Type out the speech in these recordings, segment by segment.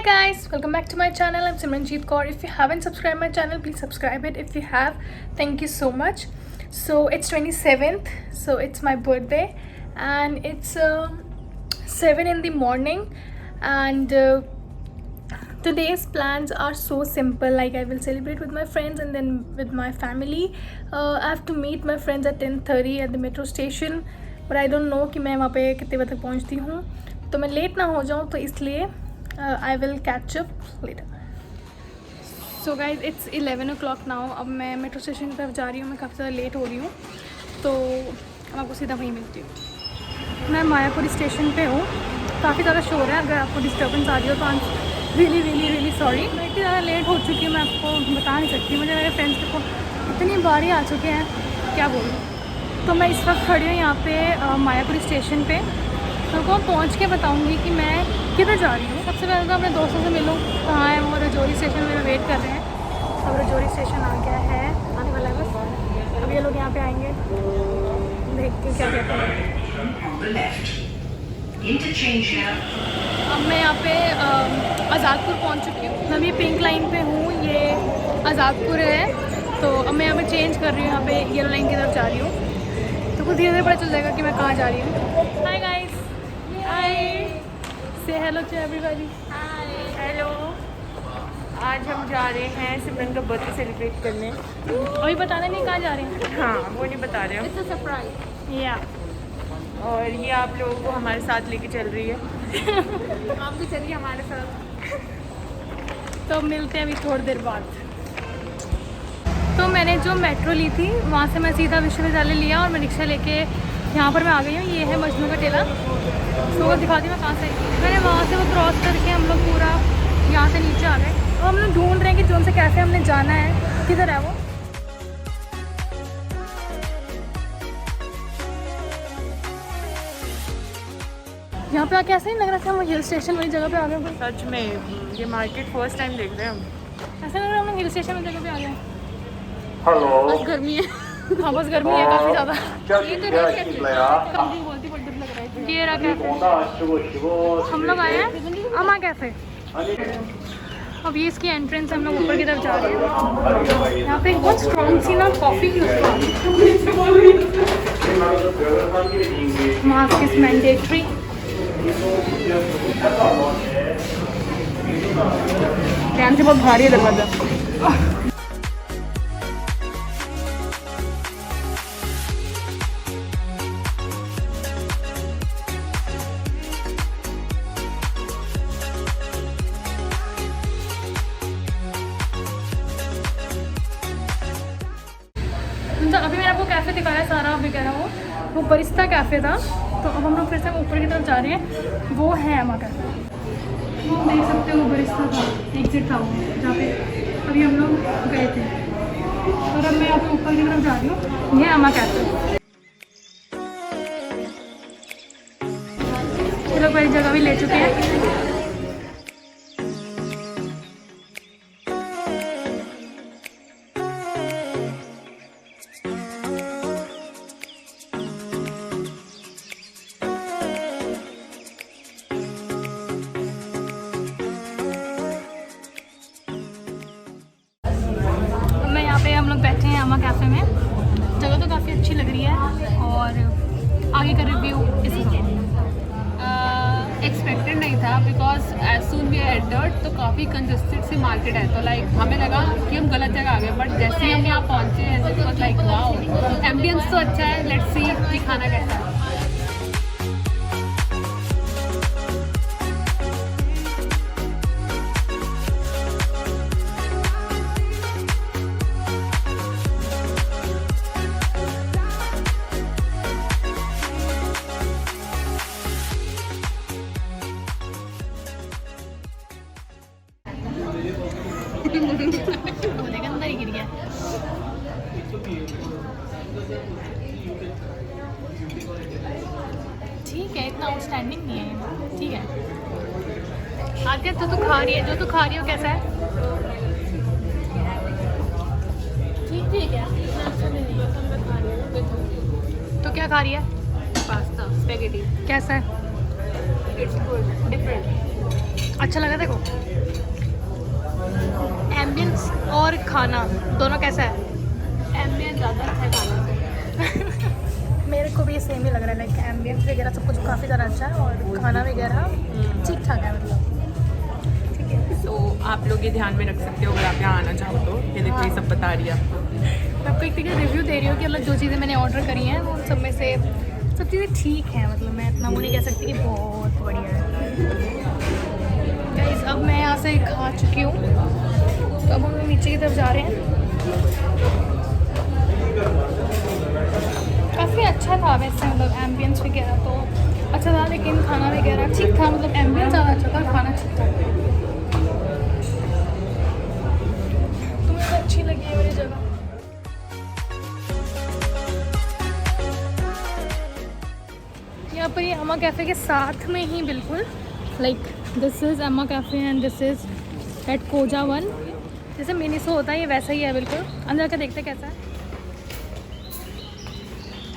guys, welcome back to my channel. I'm Simranjeet Kaur. If you haven't subscribed my channel, please subscribe it. If you have, thank you so much. So it's 27th, so it's my birthday and it's 7 in the morning and today's plans are so simple. Like I will celebrate with my friends and then with my family. I have to meet my friends at 10:30 at the metro station, but I don't know कि मैं वहाँ पे कितने बजे तक पहुँचती हूँ, तो मैं लेट ना हो जाऊँ, तो इसलिए I will catch up later. So guys, it's 11 o'clock now. अब मैं मेट्रो स्टेशन की तरफ जा रही हूँ. मैं काफ़ी ज़्यादा लेट हो रही हूँ, तो मैं आपको सीधा वहीं मिलती हूँ. मैं मायापुर स्टेशन पे हूँ. काफ़ी ज़्यादा शोर है. अगर आपको डिस्टर्बेंस आ रही हो तो आई एम रियली सॉरी. मैं इतनी ज़्यादा लेट हो चुकी हूँ, मैं आपको बता नहीं सकती. मुझे मेरे फ्रेंड्स को इतनी बारी आ चुके हैं, क्या बोलूँ. तो मैं इस वक्त खड़ी हूँ यहाँ पे मायापुर स्टेशन पे. तो मैं पहुँच के बताऊँगी कि मैं किधर जा रही हूँ. सबसे पहले तो अपने दोस्तों से मिलूँ. कहाँ है वो? रजौरी स्टेशन में वेट कर रहे हैं. अब रजौरी स्टेशन आ गया है, आने वाला है बस. अब ये लोग यहाँ पे आएंगे, देख के क्या कहते हैं. अब मैं यहाँ पे आज़ादपुर पहुँच चुकी हूँ. मैं भी पिंक लाइन पे हूँ, ये आज़ादपुर है. तो अब मैं यहाँ पे चेंज कर रही हूँ, यहाँ पे येलो लाइन की तरफ जा रही हूँ. तो कुछ धीरे धीरे पता चल जाएगा कि मैं कहाँ जा रही हूँ. हाय guys, hi, say hello to everybody. Hi, hello. आज हम जा रहे हैं सिमरन का बर्थडे सेलिब्रेट करने. अभी बताना नहीं कहाँ जा रहे हैं. हाँ, वो नहीं बता रहे हम. It's a surprise. या और ये आप लोगों को हमारे साथ लेके चल रही है. आप भी चलिए हमारे साथ. तो मिलते हैं अभी थोड़ी देर बाद. तो मैंने जो मेट्रो ली थी वहाँ से मैं सीधा विश्वविद्यालय लिया और मैं रिक्शा लेके यहाँ पर मैं आ गई हूँ. ये है मजनू का टेला. तो वो दिखा दी मैं कहाँ से. मैंने वहाँ से वो क्रॉस करके हम लोग पूरा यहाँ से नीचे आ गए. अब हम लोग ढूंढ रहे हैं कि जोन से कैसे हमने जाना है, किधर है वो. यहाँ पे आके ऐसा ही लग रहा था हम हिल स्टेशन वाली जगह पे आ गए. सच में ये मार्केट फर्स्ट टाइम देख रहे हैं हम. ऐसा लग रहा है हम लोग हिल स्टेशन वाली जगह पे आ गए. हेलो. बस गर्मी है. हाँ बस गर्मी है काफ़ी ज़्यादा. ये रहा कैफे. हम लोग आए हैं अमा कैफे. अब ये इसकी एंट्रेंस हम लोग ऊपर की तरफ जा रहे हैं. यहाँ पे एक बहुत स्ट्रॉन्ग सी ना कॉफ़ी की मास्क इज मैंडेटरी. ध्यान से, बहुत भारी है दरवाजा. अभी मैंने आपको कैफ़े दिखाया सारा. अभी कह रहा हूँ वो बरिस्ता कैफ़े था. तो अब हम लोग फिर से ऊपर की तरफ जा रहे हैं. वो है अमा कैफ़े. वो देख सकते हो, वो बरिस्ता था, एग्जिट था वो जहाँ पे अभी हम लोग गए थे. और अब मैं यहाँ पे ऊपर की तरफ जा रही हूँ. ये अमा कैफ़े. ये लोग बड़ी जगह भी ले चुके हैं. हम लोग बैठे हैं अमा कैफ़े में. जगह तो काफ़ी अच्छी लग रही है और आगे का रिव्यू इस एक्सपेक्टेड नहीं था because as soon we entered तो काफ़ी कंजस्टेड सी मार्केट है. तो लाइक हमें लगा कि हम गलत जगह आ गए, बट जैसे ही हम यहाँ पहुँचे ऐसे लाइक वाओ, एम्बियंस तो अच्छा है. लेट्स सी कि खाना कैसा है. अंदर ही गिर गया. ठीक है, इतना आउटस्टैंडिंग नहीं है. ठीक है. आगे तो तू खा रही है, जो तू खा रही हो कैसा है? ठीक है. तो क्या खा रही है? Pasta spaghetti. कैसा है? It's good, different. अच्छा लगा देखो, एम्बियंस और खाना दोनों कैसा है? एम्बियंस ज़्यादा अच्छा है खाना से। मेरे को भी ये सेम ही लग रहा है, लाइक एम्बियंस वगैरह सब कुछ काफ़ी ज़्यादा अच्छा है और खाना वगैरह ठीक ठाक है मतलब। तो आप लोग ये ध्यान में रख सकते हो अगर आप यहाँ आना चाहो तो। ये देखो ये सब बता रही है आपको। मैं आपको एक तरीके से रिव्यू दे रही हूँ कि मतलब जो चीज़ें मैंने ऑर्डर करी हैं वो सब में से सब चीज़ें ठीक हैं, मतलब मैं इतना वो नहीं कह सकती कि बहुत बढ़िया है। गाइस अब मैं यहाँ से खा चुकी हूँ, तो अब हम नीचे की तरफ जा रहे हैं। काफ़ी अच्छा था वैसे, मतलब एम्बियंस वगैरह तो अच्छा था, लेकिन खाना वगैरह ठीक था, मतलब एम्बियंस ज़्यादा अच्छा था, खाना ठीक था। तुम्हें अच्छी लगी है मेरी जगह? यहाँ पर ये अम्मा कैफ़े के साथ में ही बिल्कुल, like this is Amma cafe and this is at Koja one. जैसे मिनीसो होता है ये वैसा ही है बिल्कुल। अंदर जाकर देखते कैसा है,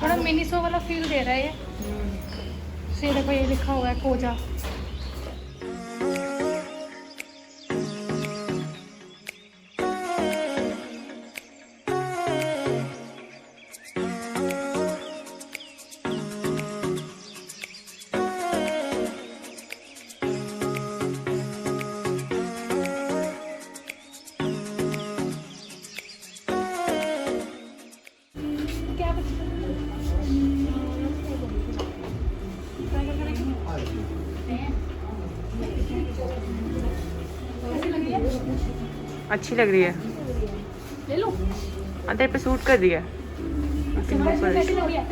थोड़ा मिनीसो वाला फील दे रहा है ये। से देखो ये लिखा हुआ है कोजा। अच्छी लग रही है, ले लो। अंदर पे सूट कर रही है। कैसी लग रही है?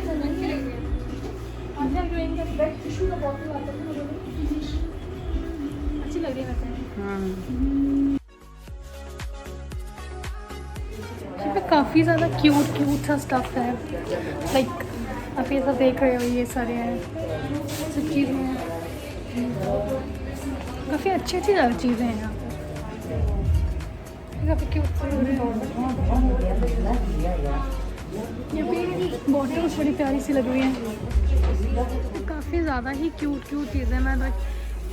अच्छी लग रही है वैसे। यहाँ पे काफ़ी ज़्यादा क्यूट सा स्टफ है, लाइक आप ये सब देख रहे हो, ये सारे हैं सब चीज़ें हैं, काफ़ी अच्छी ज़्यादा चीज़ें हैं यहाँ पे, काफ़ी क्यूट से हो रहे हैं। यहाँ पे बॉटल्स बड़ी प्यारी सी लगी हुई हैं, काफ़ी ज़्यादा ही क्यूट चीज़ें। मैं लाइक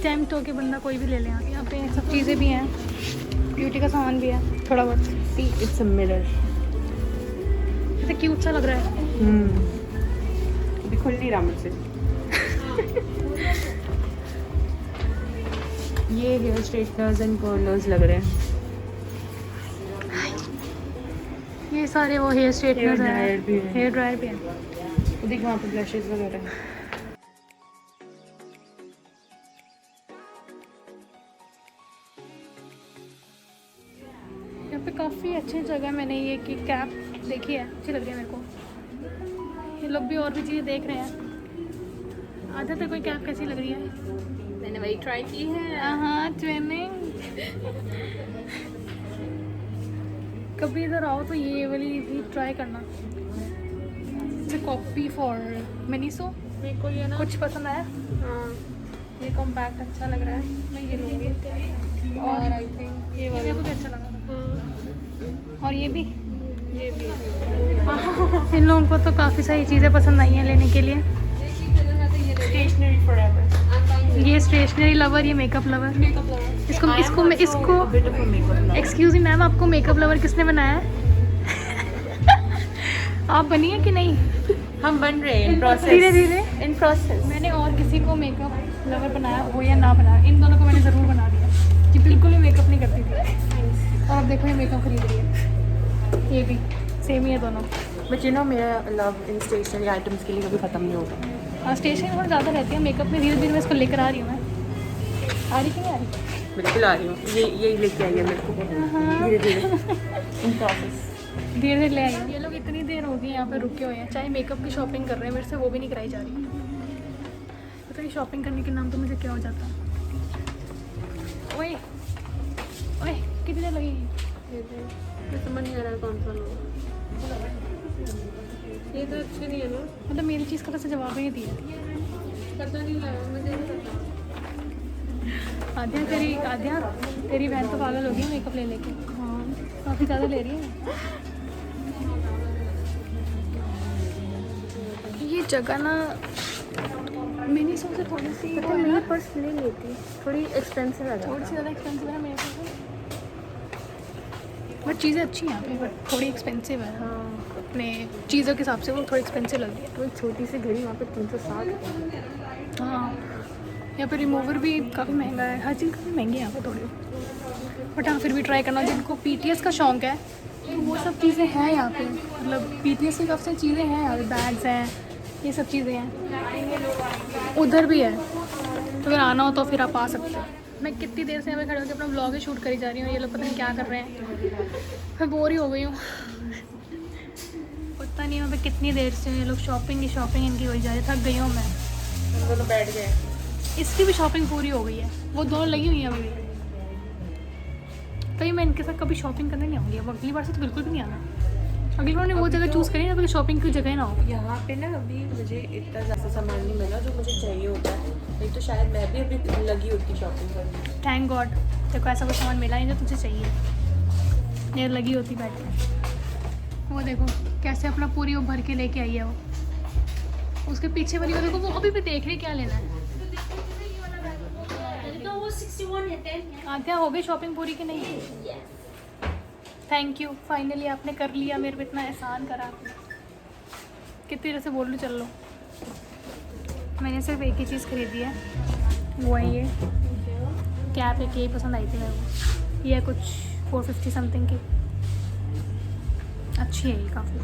टेम्प्ट होके बंदा कोई भी ले लें। यहाँ पे सब चीज़ें भी हैं, ब्यूटी का सामान भी है थोड़ा बहुत। इट्स अ मिरर, ऐसे क्यूट सा लग रहा है। अभी खुल नहीं रहा मुझसे। ये हेयर स्ट्रेटनर्स एंड कर्लर्स लग रहे हैं। ये सारे वो हेयर स्ट्रेटनर्स हैं, ड्रायर भी है। हेयर ड्रायर भी है। देख वहाँ पे ब्रशेस वगैरह हैं। यहाँ पे काफ़ी अच्छी जगह मैंने ये की कैप देखी है, अच्छी लग रही है मेरे को। ये लोग भी और भी चीज़ें देख रहे हैं। आधा तक कोई कैप कैसी लग रही है? मैंने वही ट्राई की है। हाँ ट्रेनिंग। कभी इधर आओ तो ये वाली भी ट्राई करना। It's copy for Miniso. मेरे को ये ना कुछ पसंद आया? हाँ, ये कॉम्पैक्ट अच्छा लग रहा है, मैं ये लूँगी। और आई थिंक ये वाला मुझे अच्छा लगा। हाँ, और ये भी ये भी इन लोगों को तो काफ़ी सारी चीज़ें पसंद आई हैं लेने के लिए। Stationery forever. ये स्टेशनरी लवर, ये मेकअप लवर। इसको एक्सक्यूज मी मैम, आपको मेकअप लवर किसने बनाया है? आप बनी है कि नहीं? हम बन रहे हैं, इन प्रोसेस। धीरे धीरे इन प्रोसेस। मैंने और किसी को मेकअप लवर बनाया हो या ना बनाया, इन दोनों को मैंने ज़रूर बना दिया कि बिल्कुल भी मेकअप नहीं करती थी। और अब देखो ये मेकअप खरीद रही है, ये भी सेम ही है दोनों। बट यू नो मेरा लव इन स्टेशनरी आइटम्स के लिए कभी ख़त्म नहीं होगा। हाँ स्टेशनरी बहुत ज़्यादा रहती है, मेकअप में धीरे धीरे मैं इसको लेकर आ रही हूँ। मैं आ रही कि नहीं आ रही? बिल्कुल आ रही हूँ, ये लेके आई है मेरे को धीरे धीरे इन प्रोसेस। धीरे धीरे ले आई हूँ। ये लोग इतनी देर हो गई यहाँ पे रुके हुए हैं, चाहे मेकअप की शॉपिंग कर रहे हैं, मेरे से वो भी नहीं कराई जा रही। पता नहीं शॉपिंग करने के नाम तो मुझे क्या हो जाता। ओए ओए कितनी देर लगेगी? ये समझ नहीं आ रहा कौन सा लो। ये तो अच्छे नहीं है ना, मतलब मेरी चीज़ का वैसे जवाब ही नहीं दिया। पता नहीं लगा, मुझे नहीं पता। आध्या तेरी बहन तो पागल हो गई मेकअप ले लेके। हाँ काफ़ी ज़्यादा ले रही है। ये जगह ना मिनी सो से थोड़ी सी पता है मेरी पर्स ले लेती, थोड़ी एक्सपेंसिव है थोड़ी सी ज़्यादा एक्सपेंसिव है मेरे पास, बट चीज़ें अच्छी हैं यहाँ पे, बट थोड़ी एक्सपेंसिव है। हाँ, अपने चीज़ों के हिसाब से वो थोड़ी एक्सपेंसिव लग रही है। तो एक छोटी सी घड़ी वहाँ पे 360। हाँ, यहाँ पे रिमूवर भी काफ़ी महंगा है, हर चीज़ काफ़ी महंगी है यहाँ पे थोड़ी, बट हाँ फिर भी ट्राई करना। जिनको पीटीएस का शौक़ है तो वो सब चीज़ें हैं यहाँ पे, मतलब पीटीएस की काफ़ी सारी चीज़ें हैं यहाँ पे, बैग्स हैं, ये सब चीज़ें हैं, उधर भी है, तो अगर आना हो तो फिर आप आ सकते हो। मैं कितनी देर से यहाँ पे खड़े होकर अपना ब्लॉग ही शूट करी जा रही हूँ, ये लोग पता नहीं क्या कर रहे हैं, मैं बोर ही हो गई हूँ। पता नहीं यहाँ पे कितनी देर से ये लोग शॉपिंग इनकी हो जा रही है, थक गई हूँ मैं। हम दोनों बैठ गए। इसकी भी शॉपिंग पूरी हो गई है, वो दोनों लगी हुई हैं अभी। कहीं मैं इनके साथ कभी शॉपिंग करने नहीं आऊँगी, अब अगली बार से तो बिल्कुल भी नहीं आना। अगली बार ने वो जगह चूज़ करी ना तो शॉपिंग की जगह ना हो। यहाँ पे ना अभी मुझे इतना ज़्यादा सामान नहीं मिला जो मुझे चाहिए होता है, नहीं तो शायद मैं भी अभी लगी होती शॉपिंग करने। थैंक गॉड तेरे को ऐसा कोई सामान मिला नहीं जो तुझे चाहिए, ये लगी होती बैठ के। वो देखो कैसे अपना पूरी वो भर के लेके आई है वो, उसके पीछे वाली वो देखो, वो अभी भी देख रही क्या लेना है। आत्या हो गई शॉपिंग पूरी कि नहीं? थैंक यू, फाइनली आपने कर लिया, मेरे पे इतना एहसान करा। कितनी देर से बोल लूँ चल लो। मैंने सिर्फ एक ही चीज़ खरीदी है, वो है ये कैप, एक यही पसंद आई थी मेरे को, ये कुछ 450 समथिंग की, अच्छी है ये काफ़ी।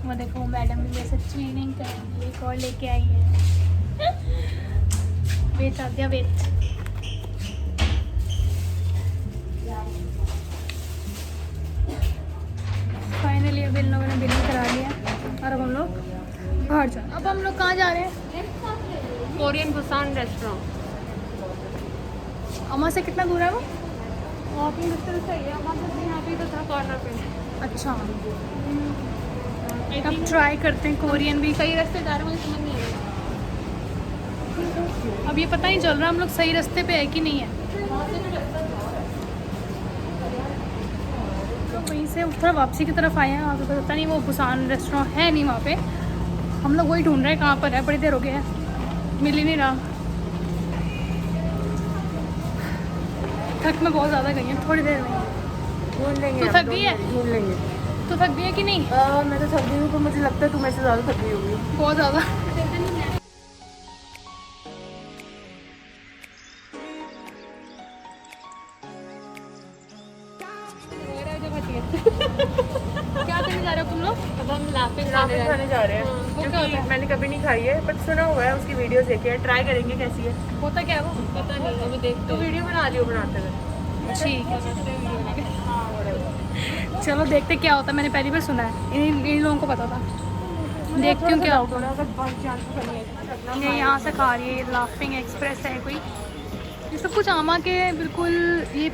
वो देखो मैडम भी वैसे ट्रेनिंग करेंगी, एक और लेके आई है। वेट आ गया, वेट। फाइनली अब इन लोगों ने बिलिंग करा लिया और अब हम लोग बाहर जा। अब हम लोग कहाँ जा रहे हैं? Korean Busan restaurant. अम्मा से कितना दूर है वो? वहाँ पे रास्ते सही है, वहाँ पे यहाँ पे तो था कॉर्नर पे। अच्छा, अब ट्राई करते हैं कोरियन भी। सही रास्ते जा रहे हैं, मुझे समझ नहीं आ रहा। अब ये पता नहीं चल रहा हम लोग सही रास्ते पे है कि नहीं है। तो वहीं से थोड़ा वापसी की तरफ आए हैं, वहाँ पे पता नहीं वो बुसान रेस्टोरेंट है नहीं वहाँ पे, हम लोग वही ढूंढ रहे हैं कहाँ पर है, बड़ी देर हो गई है, मिल ही नहीं रहा। थक मैं बहुत ज़्यादा गई हूँ, थोड़ी देर में। ढूंढ लेंगे, तू थक गई है? ढूंढ लेंगे। तो थक गई है कि नहीं? मैं तो थक गई हूँ, पर मुझे लगता है तुम ऐसे ज़्यादा थक गई होगी। बहुत ज़्यादा। क्या करने जा रहे हो तुम लोग? अब हम लाफिंग रामेन खाने जा रहे हैं, वो क्या क्योंकि होता है? मैंने कभी नहीं खाई है, बट सुना हुआ है, उसकी वीडियोस देखी है, ट्राई करेंगे कैसी है। होता क्या है वो? पता नहीं, अभी देखते तो वीडियो बना लियो बनाते हुए। ठीक है, चलो देखते क्या होता है। मैंने पहली बार सुना है, इन लोगों को पता था। देखती हूँ क्या होगा। ये यहाँ से खा रही है, ये लाफिंग एक्सप्रेस है कोई, ये सब कुछ आमा के बिल्कुल, ये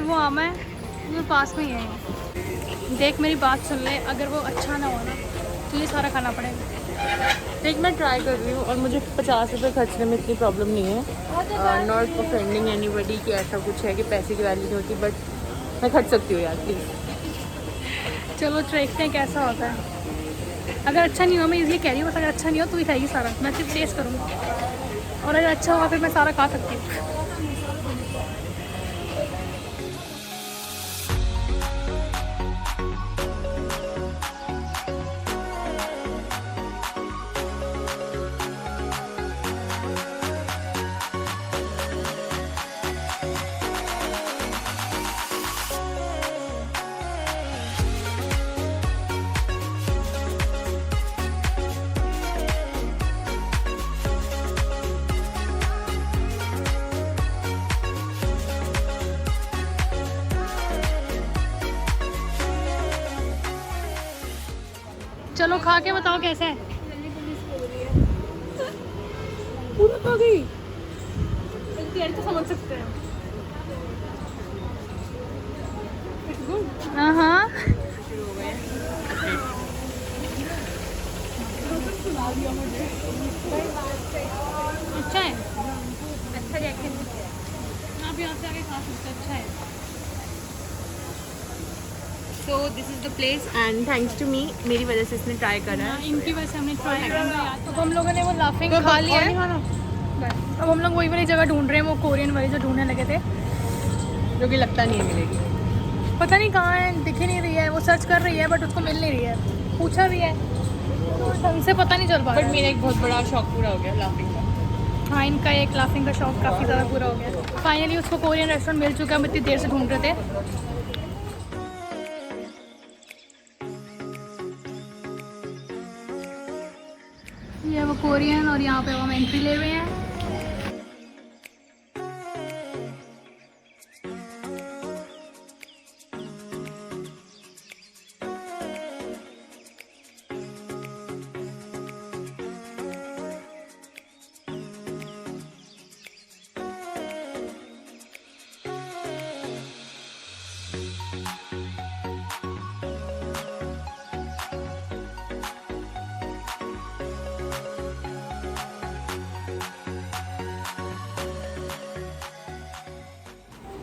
वो आमा है वो पास में ही है। देख मेरी बात सुन ले, अगर वो अच्छा ना हो ना तो ये सारा खाना पड़ेगा। देख मैं ट्राई कर रही हूँ और मुझे 50 रुपये खर्चने में इतनी प्रॉब्लम नहीं है। नॉट ऑफेंडिंग एनीबडी कि ऐसा कुछ है कि पैसे की वैल्यू नहीं होती, बट मैं खर्च सकती हूँ यार प्लीज़। चलो देखते हैं कैसा होता है। अगर अच्छा नहीं हो, मैं इसलिए कह रही हूँ, बस अगर अच्छा नहीं हो तो ही खाएगी सारा, मैं सिर्फ टेस्ट करूँगी, और अगर अच्छा हुआ फिर मैं सारा खा सकती हूँ। चलो खा के बताओ कैसा है। पूरा खा गई। तो समझ सकते हैं। हाँ हाँ, अच्छा है, अच्छा जैकेट आप यहाँ से आके खा सकते हैं, अच्छा है। So this is the place and thanks to me, मेरी वजह से इसने ट्राई करा है। इनकी वजह से हमने ट्राई करा। तो हम लोगों ने वो लाफिंग खा लिया है। अब हम लोग वही वाली जगह ढूंढ रहे हैं, वो कोरियन वाली जो ढूंढने लगे थे, जो कि लगता नहीं है मिलेगी। पता नहीं कहाँ है, दिख ही नहीं रही है। वो सर्च कर रही है बट उसको मिल नहीं रही है, पूछा भी है तो ढंग से पता नहीं चल पा रहा। बट मेरा एक बहुत बड़ा शौक पूरा हो गया लाफिंग का। हाँ, इनका एक लाफिंग का शौक काफ़ी ज़्यादा पूरा हो गया। फाइनली उसको कोरियन रेस्टोरेंट मिल चुका है, हम इतनी देर से ढूंढ रहे थे। ये वो कोरियन और यहाँ पे हम एंट्री ले रहे हैं।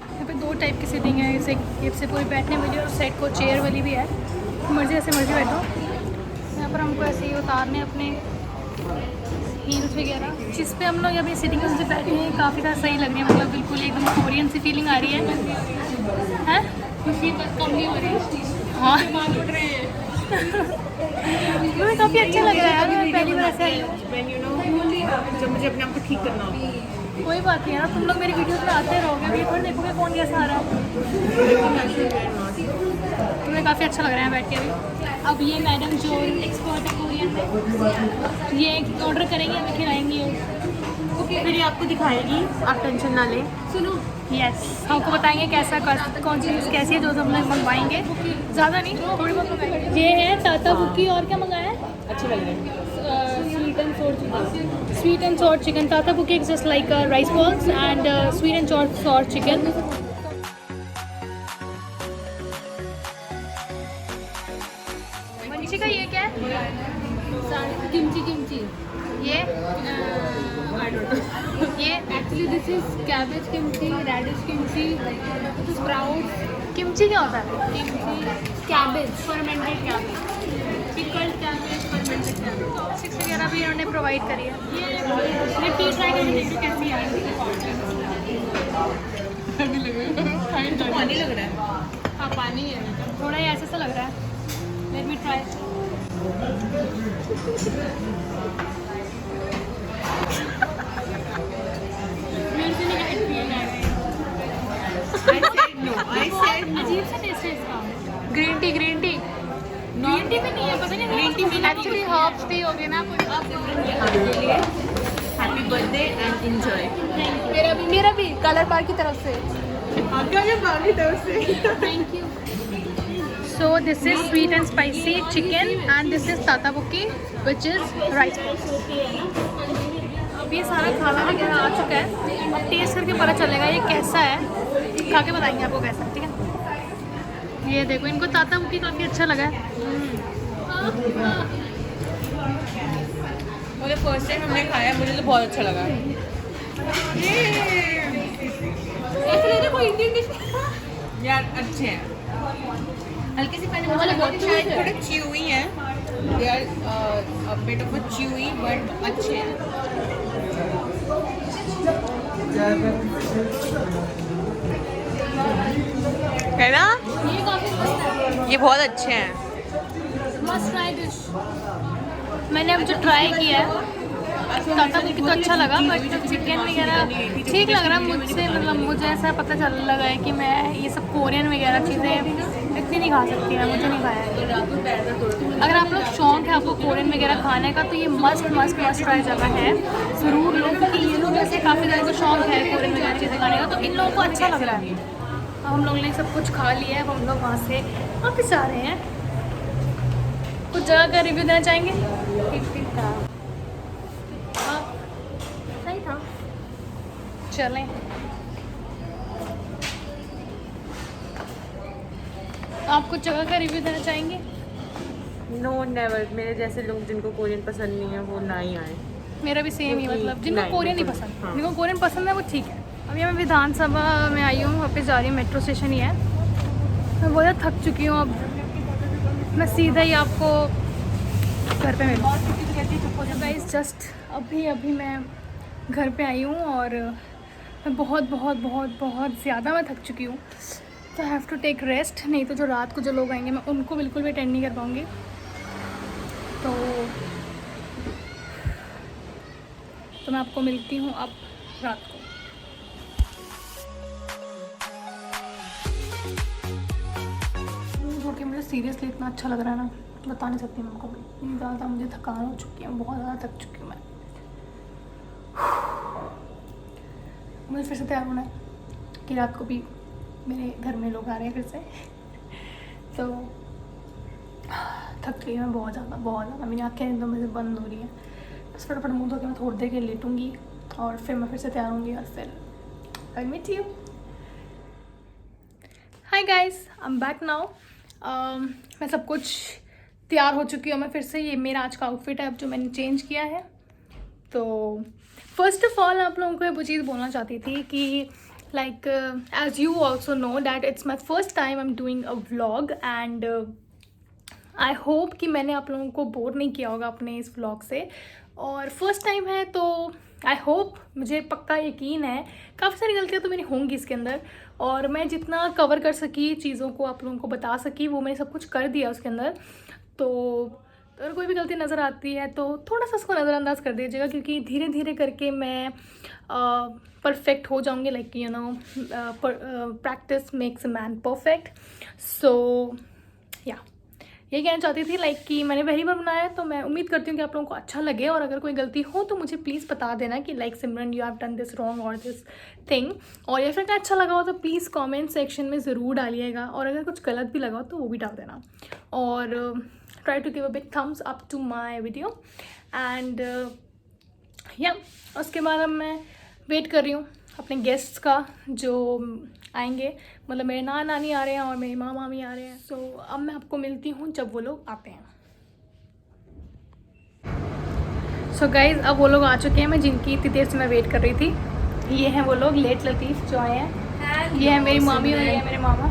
यहाँ पे दो टाइप की सीटिंग है, जैसे एक से पूरी बैठने वाली और साइड को चेयर वाली भी है। मर्जी ऐसे मर्जी बैठो। यहाँ पर हमको ऐसे ही उतारने अपने हील्स वगैरह, जिस पे हम लोग अभी सीटिंग से बैठे हैं, काफ़ी ज़्यादा सही लग रही है। मतलब बिल्कुल एकदम कोरियन सी फीलिंग आ रही है। मुसीबत कम नहीं हो रही। हाँ, उड़ रहे हैं। मुझे काफ़ी अच्छा लग रहा है यार। मैं पहली बार ऐसे, जब मुझे अपने आप को ठीक करना होगा। कोई बात नहीं है ना, तुम लोग मेरी वीडियोस में आते रहोगे, अभी थोड़ी देखोगे कौन कैसा आ रहा है। तुम्हें काफ़ी अच्छा लग रहा है बैठ के अभी। अब ये मैडम जो एक्सपर्ट है कोरियन में, ये ऑर्डर करेंगे, हमें खिलाएंगे। ओके, फिर ये आपको दिखाएगी, आप टेंशन ना लें। सुनो, यस, हमको बताएंगे कैसा कौन सी चीज़ कैसी है जो हम लोग मंगवाएंगे। ज़्यादा नहीं, थोड़ी बहुत मंगाएंगे। ये है टाटा बुकी, और क्या मंगाया है? अच्छे लग रहे हैं। Sweet and sour chicken. Sweet and sour chicken. Tata Buki is just like rice balls and sweet and sour chicken. Manisha का ये क्या है? किमची ये actually this is cabbage kimchi, radish kimchi, sprouts. Kimchi क्या होता है? Cabbage, fermented cabbage, pickled cabbage, fermented cabbage. Chips वगैरह भी इन्होंने प्रोवाइड करी है। ये टी ट्राई करके देखो कैसी आएगी। पानी लग रहा है। हाँ, पानी है, थोड़ा ही ऐसा सा लग रहा है। Let me try. मेरे से नहीं फील आ रहा है। अजीब सा टेस्ट है इसका। ग्रीन टी ग्रीन टी भी नहीं है, पता नहीं ग्रीन टी में एक्चुअली हर्ब्स टी हो गया ना। आपके लिए हैप्पी बर्थडे एंड एंजॉय। मेरा भी कलर बार की तरफ से। Thank you. So this is sweet and spicy chicken and this is tata buki which is rice balls. अब ये सारा खाना वगैरह आ चुका है, अब टेस्ट करके पता चलेगा ये कैसा है। खा के बताएंगे आपको कैसा, ठीक है। ये देखो, इनको ताता बुकी काफ़ी अच्छा लगा है। मुझे फर्स्ट टाइम हमने खाया, मुझे तो बहुत अच्छा लगा। ऐसे लग रहा है कोई इंडियन डिश। यार अच्छे हैं, हल्के से मैंने मुझे लगा कि शायद थोड़े च्यूई हैं। They are bit of a chewy but अच्छे हैं। है ना? ये काफ़ी मस्त है, ये बहुत अच्छे हैं। मस्त ट्राई डिश। मैंने अब जो ट्राई किया है ताता बुकी तो अच्छा लगा, बट जो चिकन वगैरह ठीक लग रहा है मुझसे। मतलब मुझे ऐसा पता चल लगा है कि मैं ये सब कोरियन वगैरह चीज़ें इतनी नहीं खा सकती ना, मुझे नहीं खाया है। अगर आप लोग शौक है आपको कोरियन वगैरह खाने का तो ये मस्ट ट्राई जगह है, ज़रूर लो। क्योंकि ये लोग ऐसे काफ़ी ज़्यादा शौक है कोरियन वगैरह चीज़ें खाने का, तो इन लोगों को अच्छा लग रहा है। अब हम लोग ने सब कुछ खा लिया है, अब हम लोग वहाँ से वापस आ रहे हैं। कुछ जगह का रिव्यू देना चाहेंगे? सही था, चलें। आप कुछ जगह का रिव्यू देना चाहेंगे? No never. मेरे जैसे लोग जिनको कोरियन पसंद नहीं है वो ना ही आए। मेरा भी सेम ही, मतलब जिनको नहीं, कोरियन नहीं बिल्कुल, पसंद, हाँ। जिनको कोरियन पसंद है वो ठीक है। अभी मैं विधानसभा में आई हूँ, वापस जा रही हूँ, मेट्रो स्टेशन ही है। मैं बहुत ज़्यादा थक चुकी हूँ अब। मैं सीधा ही आपको घर पे मिलूँ। गाइस जस्ट अभी मैं घर पे आई हूँ और मैं बहुत ज़्यादा मैं थक चुकी हूँ, तो I have to take rest. नहीं तो जो रात को जो लोग आएंगे मैं उनको बिल्कुल भी अटेंड नहीं कर पाऊँगी। तो मैं आपको मिलती हूँ अब रात को। जो कि मुझे सीरियसली इतना अच्छा लग रहा है ना, बता नहीं सकती मैं आपको। इतनी ज़्यादा मुझे थकान हो चुकी है, बहुत ज़्यादा थक चुकी हूँ मैं। मुझे फिर से तैयार होना है कि रात को भी मेरे घर में लोग आ रहे हैं फिर से। तो थक गई मैं बहुत ज़्यादा। मेरी आँखें एकदम मुझे बंद हो रही हैं। बस फटाफट मुँह धो के मैं थोड़ी देर के लिए लेटूँगी और फिर मैं फिर से तैयार होंगी और फिर I meet you. Hi guys, I am back now. मैं सब कुछ तैयार हो चुकी हूँ। मैं फिर से, ये मेरा आज का आउटफिट है अब जो मैंने चेंज किया है। तो फर्स्ट ऑफ ऑल आप लोगों को वो चीज़ बोलना चाहती थी कि like as you also know that it's my first time I am doing a vlog and I hope कि मैंने आप लोगों को बोर नहीं किया होगा अपने इस व्लॉग से। और फर्स्ट टाइम है तो आई होप, मुझे पक्का यकीन है काफ़ी सारी गलतियाँ तो मेरी होंगी इसके अंदर, और मैं जितना कवर कर सकी चीज़ों को आप लोगों को बता सकी वो मैंने सब कुछ कर दिया उसके अंदर। तो अगर कोई भी गलती नज़र आती है तो थोड़ा सा उसको नज़रअंदाज कर दीजिएगा, क्योंकि धीरे धीरे करके मैं परफेक्ट हो जाऊंगी। Like you know, practice makes a man perfect. So yeah यही कहना चाहती थी लाइक कि मैंने पहली बार बनाया है, तो मैं उम्मीद करती हूँ कि आप लोगों को अच्छा लगे। और अगर कोई गलती हो तो मुझे प्लीज़ बता देना कि like Simran you have done this wrong और दिस थिंग। और या फिर अच्छा लगा हो तो प्लीज़ कमेंट सेक्शन में ज़रूर डालिएगा, और अगर कुछ गलत भी लगा हो तो वो भी डाल देना। और try to give a big thumbs up to my video and उसके बाद अब मैं वेट कर रही हूँ अपने गेस्ट्स का जो आएंगे। मतलब मेरे नानी आ रहे हैं और मेरी मामी आ रहे हैं। सो अब मैं आपको मिलती हूँ जब वो लोग आते हैं। सो गाइज अब वो लोग आ चुके हैं, मैं जिनकी इतनी देर से मैं वेट कर रही थी। ये हैं वो लोग, लेट लतीफ़ जो आए हैं। ये है मेरी मामी और ये है मेरे मामा।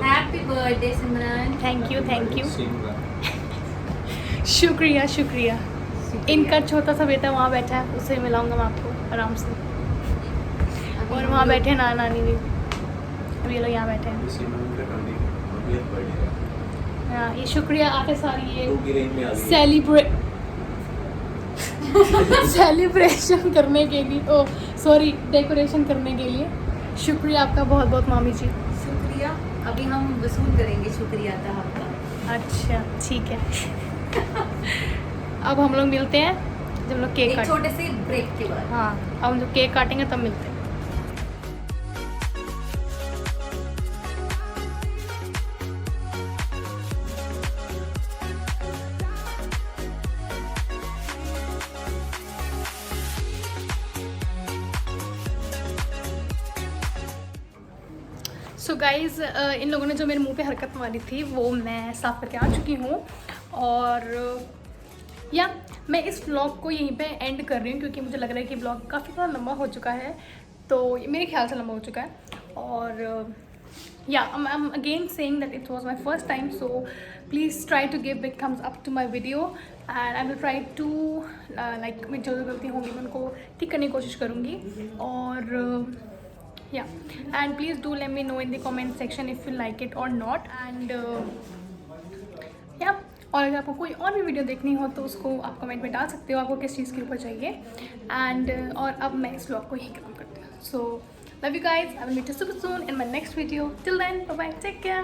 Happy birthday Simran. Thank you. शुक्रिया। इनका छोटा सा बेटा वहाँ बैठा है, उससे मिलाऊंगा मैं आपको आराम से। और वहाँ बैठे नानी भी, अब ये लोग यहाँ बैठे हैं। हाँ, ये शुक्रिया आते सारी ये सेलिब्रेशन करने के लिए, डेकोरेशन करने के लिए शुक्रिया आपका बहुत बहुत मामी जी। शुक्रिया। अभी हम वसूल करेंगे शुक्रिया था आपका। अच्छा ठीक है। अब हम लोग मिलते हैं जब लोग केक काटेंगे, छोटे से ब्रेक के बाद। हाँ, अब हम जब केक काटेंगे तब मिलते हैं। सो गाइज़ इन लोगों ने जो मेरे मुंह पे हरकत मारी थी वो मैं साफ़ करके आ चुकी हूँ। और या मैं इस व्लॉग को यहीं पे एंड कर रही हूँ, क्योंकि मुझे लग रहा है कि व्लॉग काफ़ी ज़्यादा लंबा हो चुका है। तो मेरे ख्याल से लंबा हो चुका है। और या I am again saying that it was my first time. So please try to give big thumbs up to my video and I will try to like मैं जो गलती होंगी मैं उनको ठीक करने की कोशिश करूँगी। और and please do let me know in the comment section if you like it or not and और अगर आपको कोई और भी वीडियो देखनी हो तो उसको आप कमेंट में डाल सकते हो, आपको किस चीज़ के ऊपर चाहिए। एंड और अब मैं इस व्लॉग को यहीं खत्म करती हूँ। So love you guys, I will meet you super soon in my next video. Till then bye bye, take care.